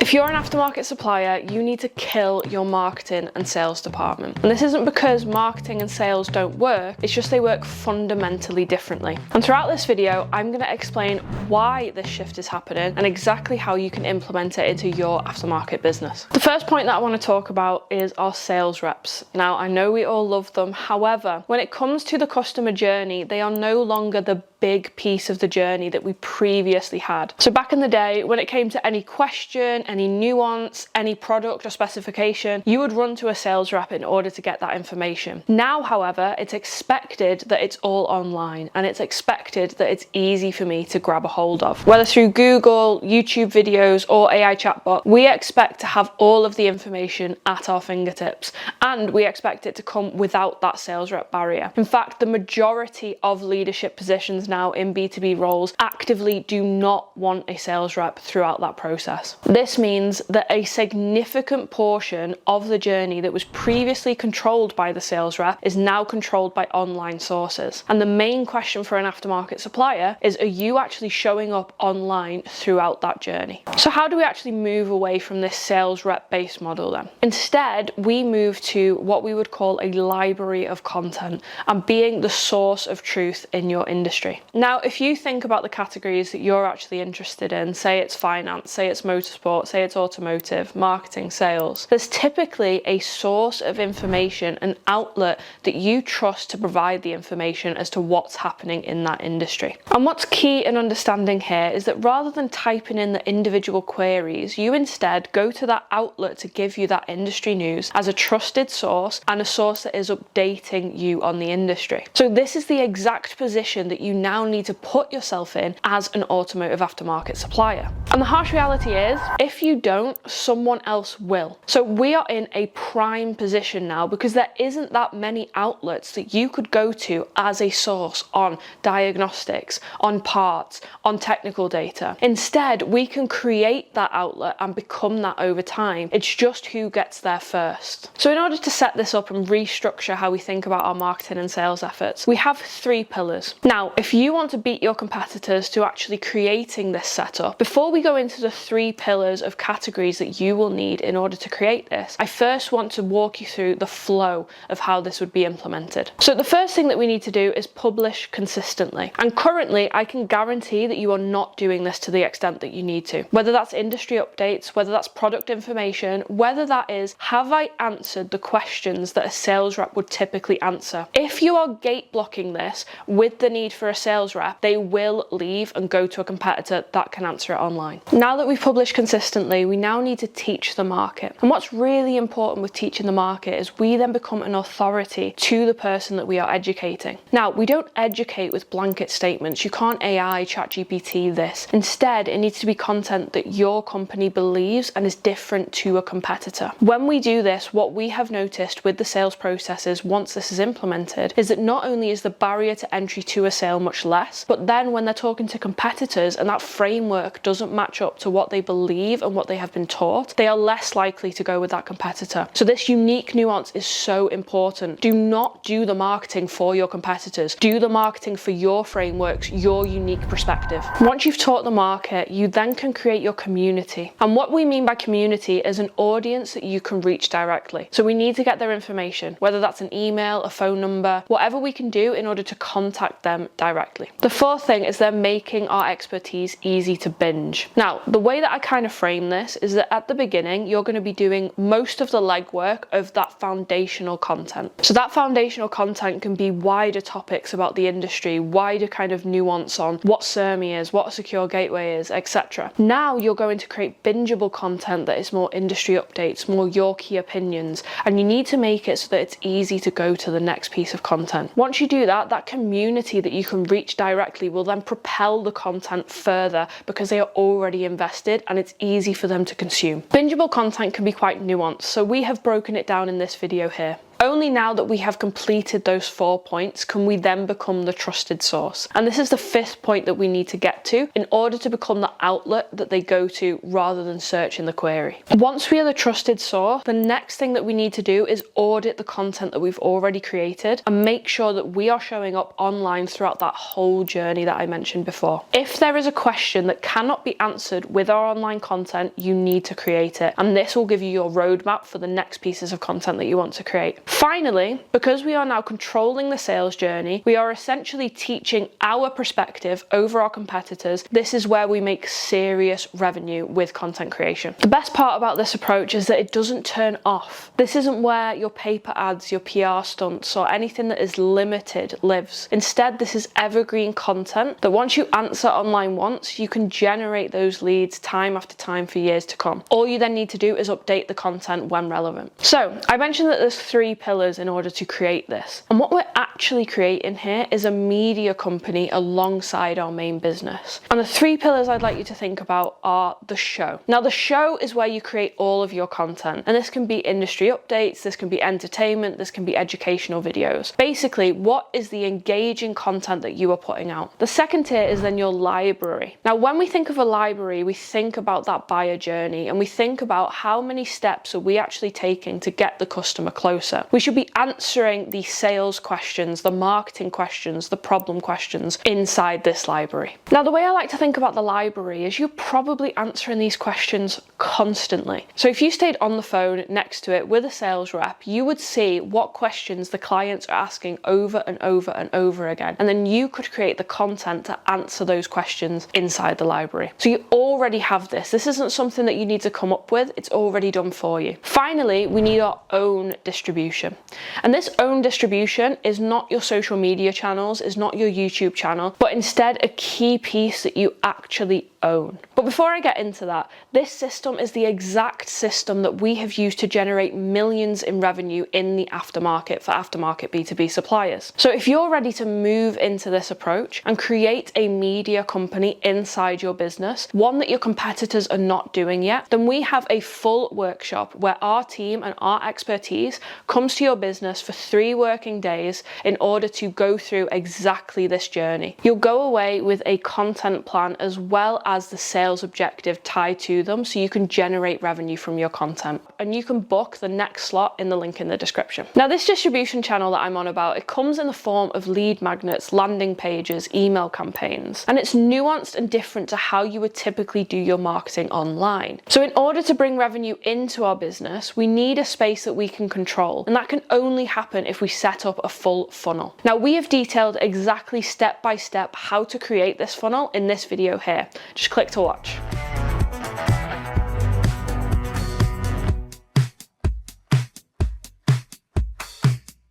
If you're an aftermarket supplier, you need to kill your marketing and sales department. And this isn't because marketing and sales don't work, it's just they work fundamentally differently. And throughout this video, I'm going to explain why this shift is happening and exactly how you can implement it into your aftermarket business. The first point that I want to talk about is our sales reps. Now, I know we all love them. However, when it comes to the customer journey, they are no longer the big piece of the journey that we previously had. So back in the day, when it came to any question, any nuance, any product or specification, you would run to a sales rep in order to get that information. Now, however, it's expected that it's all online, and it's expected that it's easy for me to grab a hold of. Whether through Google, YouTube videos, or AI chatbot, we expect to have all of the information at our fingertips, and we expect it to come without that sales rep barrier. In fact, the majority of leadership positions now in B2B roles actively do not want a sales rep throughout that process. This means that a significant portion of the journey that was previously controlled by the sales rep is now controlled by online sources. And the main question for an aftermarket supplier is, are you actually showing up online throughout that journey? So how do we actually move away from this sales rep based model then? Instead, we move to what we would call a library of content and being the source of truth in your industry. Now, if you think about the categories that you're actually interested in, say it's finance, say it's motorsport, say it's automotive, marketing, sales, there's typically a source of information, an outlet that you trust to provide the information as to what's happening in that industry. And what's key in understanding here is that rather than typing in the individual queries, you instead go to that outlet to give you that industry news as a trusted source and a source that is updating you on the industry. So this is the exact position that you now need to put yourself in as an automotive aftermarket supplier. And the harsh reality is, if you don't, someone else will. So we are in a prime position now because there isn't that many outlets that you could go to as a source on diagnostics, on parts, on technical data. Instead, we can create that outlet and become that over time. It's just who gets there first. So in order to set this up and restructure how we think about our marketing and sales efforts, we have 3 pillars. Now, if you want to beat your competitors to actually creating this setup, before we go into the 3 pillars of categories that you will need in order to create this, I first want to walk you through the flow of how this would be implemented. So the first thing that we need to do is publish consistently. And currently, I can guarantee that you are not doing this to the extent that you need to. Whether that's industry updates, whether that's product information, whether that is, have I answered the questions that a sales rep would typically answer? If you are gate blocking this with the need for a sales rep, they will leave and go to a competitor that can answer it online. Now that we've published consistently, we now need to teach the market. And what's really important with teaching the market is we then become an authority to the person that we are educating. Now, we don't educate with blanket statements. You can't AI, ChatGPT this. Instead, it needs to be content that your company believes and is different to a competitor. When we do this, what we have noticed with the sales processes once this is implemented is that not only is the barrier to entry to a sale much less, but then when they're talking to competitors and that framework doesn't match up to what they believe and what they have been taught, they are less likely to go with that competitor. So this unique nuance is so important. Do not do the marketing for your competitors. Do the marketing for your frameworks, your unique perspective. Once you've taught the market, you then can create your community. And what we mean by community is an audience that you can reach directly. So we need to get their information, whether that's an email, a phone number, whatever we can do in order to contact them directly. The 4th thing is they're making our expertise easy to binge. Now, the way that I kind of frame this is that at the beginning, you're going to be doing most of the legwork of that foundational content. So that foundational content can be wider topics about the industry, wider kind of nuance on what SERMI is, what a secure gateway is, etc. Now you're going to create bingeable content that is more industry updates, more your key opinions, and you need to make it so that it's easy to go to the next piece of content. Once you do that, that community that you can reach directly will then propel the content further because they are already invested and it's easy for them to consume. Bingeable content can be quite nuanced, so we have broken it down in this video here. Only now that we have completed those 4 points can we then become the trusted source. And this is the 5th point that we need to get to in order to become the outlet that they go to rather than searching the query. Once we are the trusted source, the next thing that we need to do is audit the content that we've already created and make sure that we are showing up online throughout that whole journey that I mentioned before. If there is a question that cannot be answered with our online content, you need to create it. And this will give you your roadmap for the next pieces of content that you want to create. Finally, because we are now controlling the sales journey, we are essentially teaching our perspective over our competitors. This is where we make serious revenue with content creation. The best part about this approach is that it doesn't turn off. This isn't where your paper ads, your PR stunts, or anything that is limited lives. Instead, this is evergreen content that once you answer online once, you can generate those leads time after time for years to come. All you then need to do is update the content when relevant. So I mentioned that there's 3 pillars in order to create this. And what we're actually creating here is a media company alongside our main business. And the 3 pillars I'd like you to think about are the show. Now, the show is where you create all of your content. And this can be industry updates, this can be entertainment, this can be educational videos. Basically, what is the engaging content that you are putting out? The second tier is then your library. Now, when we think of a library, we think about that buyer journey and we think about how many steps are we actually taking to get the customer closer. We should be answering the sales questions, the marketing questions, the problem questions inside this library. Now, the way I like to think about the library is you're probably answering these questions constantly. So if you stayed on the phone next to it with a sales rep, you would see what questions the clients are asking over and over and over again. And then you could create the content to answer those questions inside the library. So you already have this. This isn't something that you need to come up with. It's already done for you. Finally, we need our own distribution. And this own distribution is not your social media channels, is not your YouTube channel, but instead a key piece that you actually own. But before I get into that, this system is the exact system that we have used to generate millions in revenue in the aftermarket for aftermarket B2B suppliers. So if you're ready to move into this approach and create a media company inside your business, one that your competitors are not doing yet, then we have a full workshop where our team and our expertise comes to your business for 3 working days in order to go through exactly this journey. You'll go away with a content plan as well as the sales objective tied to them so you can generate revenue from your content. And you can book the next slot in the link in the description. Now, this distribution channel that I'm on about, it comes in the form of lead magnets, landing pages, email campaigns, and it's nuanced and different to how you would typically do your marketing online. So in order to bring revenue into our business, we need a space that we can control, and that can only happen if we set up a full funnel. Now, we have detailed exactly step by step how to create this funnel in this video here. Just click to watch.